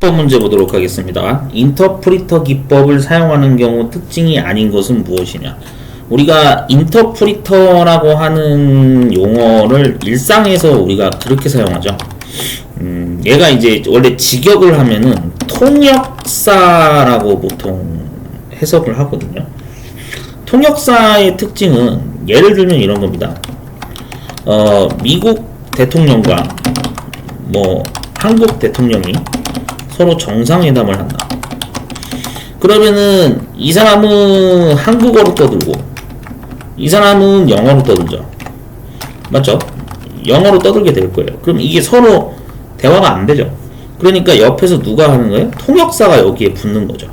번 문제 보도록 하겠습니다. 인터프리터 기법을 사용하는 경우 특징이 아닌 것은 무엇이냐? 우리가 인터프리터라고 하는 용어를 일상에서 우리가 그렇게 사용하죠. 얘가 이제 원래 직역을 하면은 통역사라고 보통 해석을 하거든요. 통역사의 특징은 예를 들면 이런 겁니다. 미국 대통령과 뭐 한국 대통령이 서로 정상회담을 한다. 그러면은 이 사람은 한국어로 떠들고 이 사람은 영어로 떠들죠. 맞죠? 영어로 떠들게 될 거예요. 그럼 이게 서로 대화가 안 되죠. 그러니까 옆에서 누가 하는 거예요? 통역사가 여기에 붙는 거죠.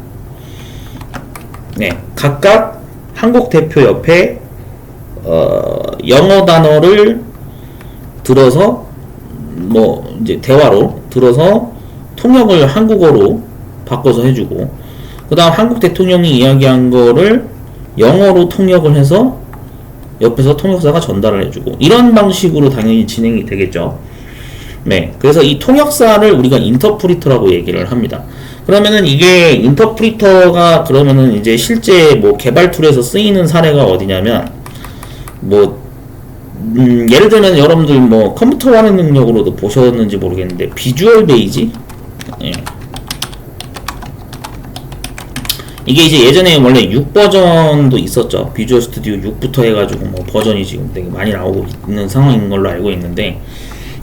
네, 각각 한국 대표 옆에 영어 단어를 들어서 뭐 이제 대화로 들어서 통역을 한국어로 바꿔서 해주고, 그 다음 한국 대통령이 이야기한 거를 영어로 통역을 해서 옆에서 통역사가 전달을 해주고, 이런 방식으로 당연히 진행이 되겠죠. 네, 그래서 이 통역사를 우리가 인터프리터라고 얘기를 합니다. 그러면은 이게 인터프리터가 그러면은 이제 실제 뭐 개발 툴에서 쓰이는 사례가 어디냐면, 뭐 예를 들면 여러분들 뭐 컴퓨터 하는 능력으로도 보셨는지 모르겠는데 비주얼 베이직, 예. 이게 이제 예전에 원래 6 버전도 있었죠. 비주얼 스튜디오 6부터 해가지고 뭐 버전이 지금 되게 많이 나오고 있는 상황인 걸로 알고 있는데,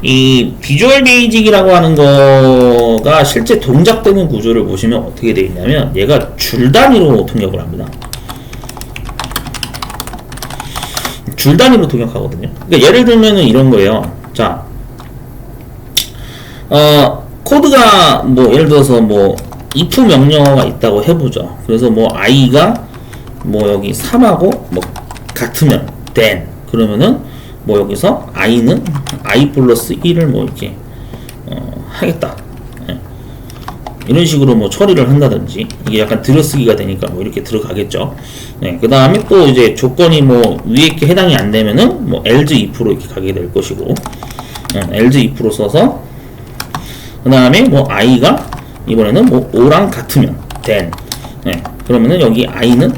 이 비주얼 베이직이라고 하는 거가 실제 동작되는 구조를 보시면 어떻게 되어 있냐면 얘가 줄 단위로 통역을 합니다. 줄 단위로 통역하거든요. 그러니까 예를 들면은 이런 거예요. 자, 코드가 뭐 예를 들어서 뭐 if 명령어가 있다고 해보죠. 그래서 뭐 i가 뭐 여기 3하고 뭐 같으면 then, 그러면은 뭐 여기서 i는 i 플러스 1을 뭐 이렇게 하겠다. 예. 이런 식으로 뭐 처리를 한다든지, 이게 약간 들여쓰기가 되니까 뭐 이렇게 들어가겠죠. 네, 그 다음에 또 이제 조건이 뭐 위에 게 해당이 안 되면은 뭐 else if로 이렇게 가게 될 것이고, else if로 써서 그 다음에 뭐 i가 이번에는 뭐 o랑 같으면 then, 네, 그러면은 여기 i는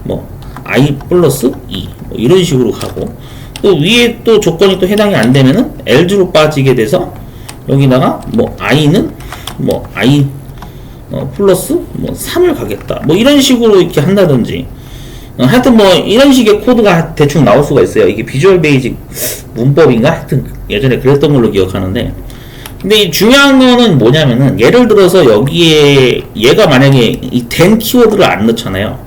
뭐 i 플러스 2 뭐 이런 식으로 가고, 또 위에 또 조건이 또 해당이 안 되면은 else로 빠지게 돼서 여기다가 뭐 i는 뭐 i 플러스 뭐 3을 가겠다. 뭐 이런 식으로 이렇게 한다든지, 하여튼 뭐 이런 식의 코드가 대충 나올 수가 있어요. 이게 비주얼 베이직 문법인가? 하여튼 예전에 그랬던 걸로 기억하는데, 근데 이 중요한 거는 뭐냐면은 예를 들어서 여기에 얘가 만약에 이 then 키워드를 안 넣잖아요.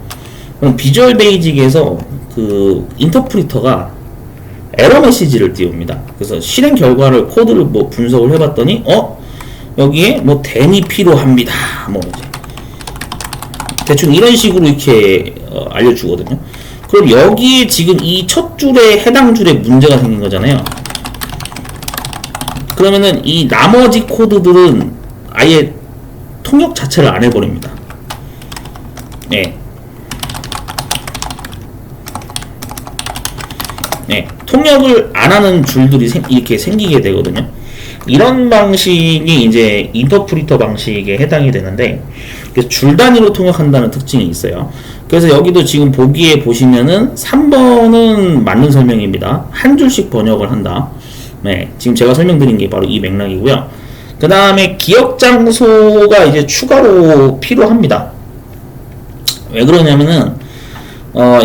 그럼 비주얼 베이직에서 그 인터프리터가 에러 메시지를 띄웁니다. 그래서 실행 결과를 코드를 뭐 분석을 해봤더니 여기에 뭐 then이 필요합니다. 뭐 이제 대충 이런 식으로 이렇게 알려주거든요. 그럼 여기에 지금 이 첫 줄에 해당 줄에 문제가 생긴 거잖아요. 그러면은 이 나머지 코드들은 아예 통역 자체를 안 해버립니다. 네. 네, 통역을 안 하는 줄들이 이렇게 생기게 되거든요. 이런 방식이 이제 인터프리터 방식에 해당이 되는데, 그래서 줄 단위로 통역한다는 특징이 있어요. 그래서 여기도 지금 보기에 보시면은 3번은 맞는 설명입니다. 한 줄씩 번역을 한다. 네, 지금 제가 설명드린 게 바로 이 맥락이고요. 그 다음에 기억 장소가 이제 추가로 필요합니다. 왜 그러냐면은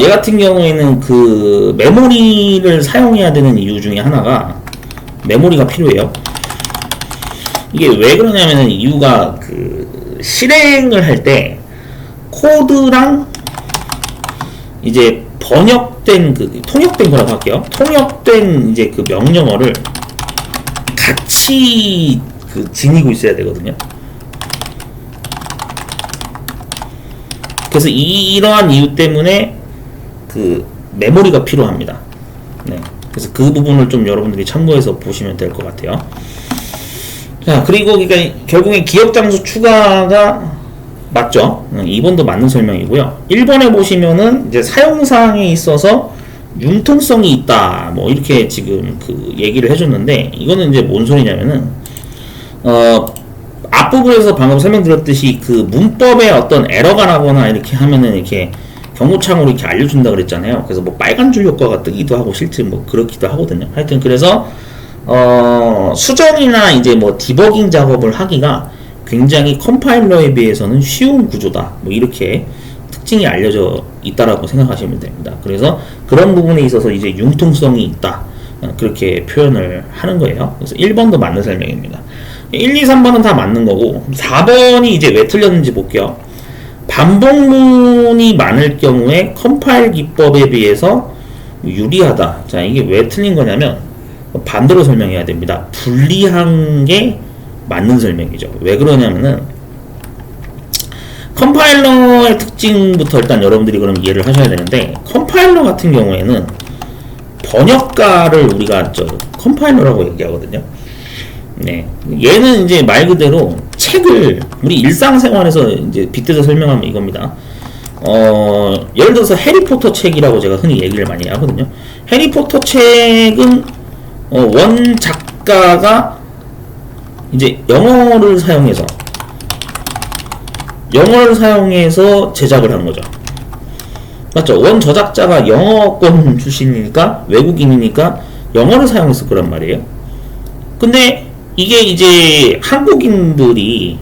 얘 같은 경우에는 그 메모리를 사용해야 되는 이유 중에 하나가 메모리가 필요해요. 이게 왜 그러냐면은 이유가 그 실행을 할 때 코드랑 이제 번역된 그 통역된 거라고 할게요. 통역된 이제 그 명령어를 같이 그 지니고 있어야 되거든요. 그래서 이러한 이유 때문에 그 메모리가 필요합니다. 네, 그래서 그 부분을 좀 여러분들이 참고해서 보시면 될 것 같아요. 자, 그리고 그러니까 결국에 기억 장소 추가가 맞죠? 2번도 맞는 설명이고요. 1번에 보시면은 이제 사용사항에 있어서 융통성이 있다, 뭐 이렇게 지금 그 얘기를 해줬는데, 이거는 이제 뭔 소리냐면은 앞부분에서 방금 설명드렸듯이 그 문법에 어떤 에러가 나거나 이렇게 하면은 이렇게 경고창으로 이렇게 알려준다 그랬잖아요. 그래서 뭐 빨간 줄 효과가 뜨기도 하고 실제 뭐 그렇기도 하거든요. 하여튼 그래서 수정이나 이제 뭐 디버깅 작업을 하기가 굉장히 컴파일러에 비해서는 쉬운 구조다. 뭐 이렇게 특징이 알려져 있다라고 생각하시면 됩니다. 그래서 그런 부분에 있어서 이제 융통성이 있다. 그렇게 표현을 하는 거예요. 그래서 1번도 맞는 설명입니다. 1, 2, 3번은 다 맞는 거고 4번이 이제 왜 틀렸는지 볼게요. 반복문이 많을 경우에 컴파일 기법에 비해서 유리하다. 자, 이게 왜 틀린 거냐면 반대로 설명해야 됩니다. 불리한 게 맞는 설명이죠. 왜 그러냐면은 컴파일러의 특징부터 일단 여러분들이 그럼 이해를 하셔야 되는데, 컴파일러 같은 경우에는 번역가를 우리가 컴파일러라고 얘기하거든요. 네, 얘는 이제 말 그대로 책을 우리 일상생활에서 이제 빗대서 설명하면 이겁니다. 예를 들어서 해리포터 책이라고 제가 흔히 얘기를 많이 하거든요. 해리포터 책은 원 작가가 이제 영어를 사용해서 제작을 한 거죠. 맞죠? 원 저작자가 영어권 출신이니까, 외국인이니까 영어를 사용했을 거란 말이에요. 근데 이게 이제 한국인들이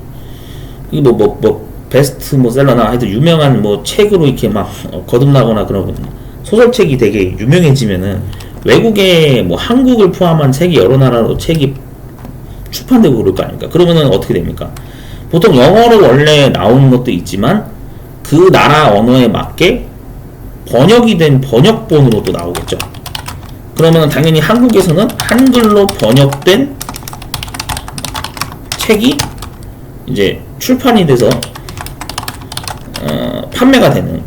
베스트 셀러나 하여튼 유명한 책으로 이렇게 막 거듭나거나 그런 소설책이 되게 유명해지면은 외국에 한국을 포함한 세계 여러 나라로 책이 출판되고 그럴 거 아닙니까? 그러면은 어떻게 됩니까? 보통 영어로 원래 나오는 것도 있지만 그 나라 언어에 맞게 번역이 된 번역본으로 또 나오겠죠. 그러면 당연히 한국에서는 한글로 번역된 책이 이제 출판이 돼서 판매가 되는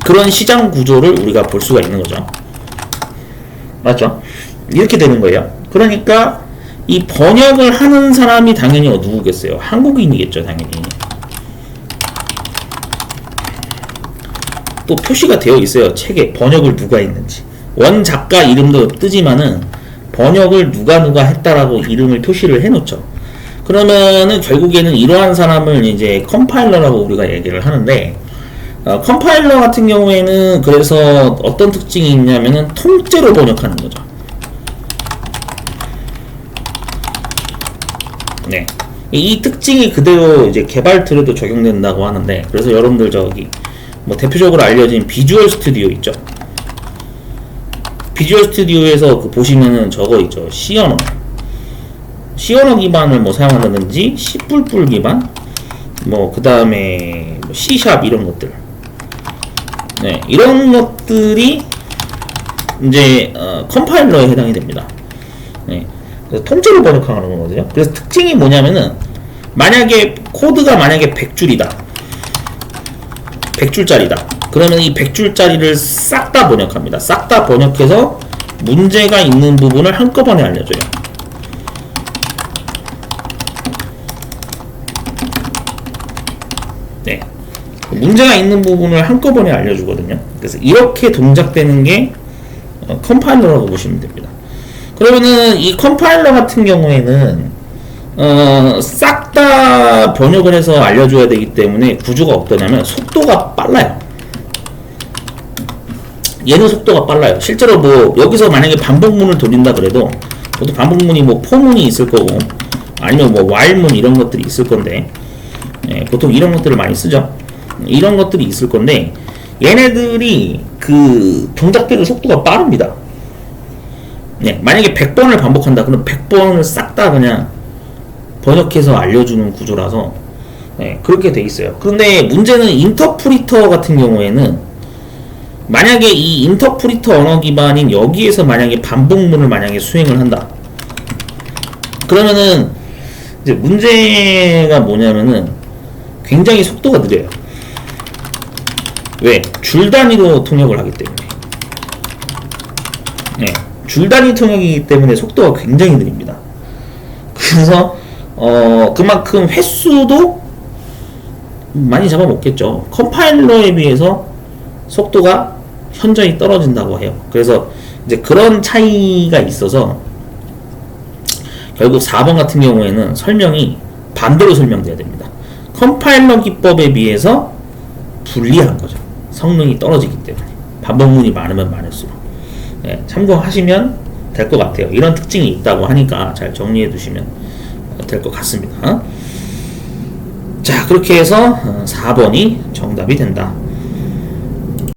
그런 시장 구조를 우리가 볼 수가 있는 거죠. 맞죠? 이렇게 되는 거예요. 그러니까 이 번역을 하는 사람이 당연히 누구겠어요? 한국인이겠죠, 당연히. 또 표시가 되어 있어요. 책에 번역을 누가 했는지. 원 작가 이름도 뜨지만은 번역을 누가 했다라고 이름을 표시를 해놓죠. 그러면은 결국에는 이러한 사람을 이제 컴파일러라고 우리가 얘기를 하는데, 컴파일러 같은 경우에는 그래서 어떤 특징이 있냐면은 통째로 번역하는 거죠. 네. 이 특징이 그대로 이제 개발 툴에도 적용된다고 하는데, 그래서 여러분들 대표적으로 알려진 비주얼 스튜디오 있죠. 비주얼 스튜디오에서 보시면은 저거 있죠. C 언어 기반을 사용한다든지 C++ 기반, 그 다음에 C# 이런 것들. 네, 이런 것들이 이제 컴파일러에 해당이 됩니다. 네, 그래서 통째로 번역하는 거거든요. 그래서 특징이 뭐냐면은 만약에 코드가 100줄이다. 100줄짜리다. 그러면 이 100줄짜리를 싹 다 번역합니다. 싹 다 번역해서 문제가 있는 부분을 한꺼번에 알려줘요. 네. 문제가 있는 부분을 한꺼번에 알려주거든요. 그래서 이렇게 동작되는 게 컴파일러라고 보시면 됩니다. 그러면은 이 컴파일러 같은 경우에는 싹 다 번역을 해서 알려줘야 되기 때문에 구조가 어떠냐면 속도가 빨라요. 얘는 속도가 빨라요. 실제로 여기서 만약에 반복문을 돌린다 그래도 보통 반복문이 포문이 있을 거고 아니면 while문 이런 것들이 있을 건데, 보통 이런 것들을 많이 쓰죠. 이런 것들이 있을 건데 얘네들이 그 동작되는 속도가 빠릅니다. 네, 만약에 100번을 반복한다 그럼 100번을 싹 다 그냥 번역해서 알려주는 구조라서 그렇게 돼 있어요. 그런데 문제는 인터프리터 같은 경우에는 만약에 이 인터프리터 언어 기반인 여기에서 만약에 반복문을 만약에 수행을 한다. 그러면은 이제 문제가 뭐냐면은 굉장히 속도가 느려요. 왜? 줄 단위로 통역을 하기 때문에. 네, 줄 단위 통역이기 때문에 속도가 굉장히 느립니다. 그래서 그만큼 횟수도 많이 잡아먹겠죠. 컴파일러에 비해서 속도가 현저히 떨어진다고 해요. 그래서 이제 그런 차이가 있어서 결국 4번 같은 경우에는 설명이 반대로 설명돼야 됩니다. 컴파일러 기법에 비해서 불리한 거죠. 성능이 떨어지기 때문에. 반복문이 많으면 많을수록. 네, 참고하시면 될 것 같아요. 이런 특징이 있다고 하니까 잘 정리해 두시면 될 것 같습니다. 자, 그렇게 해서 4번이 정답이 된다.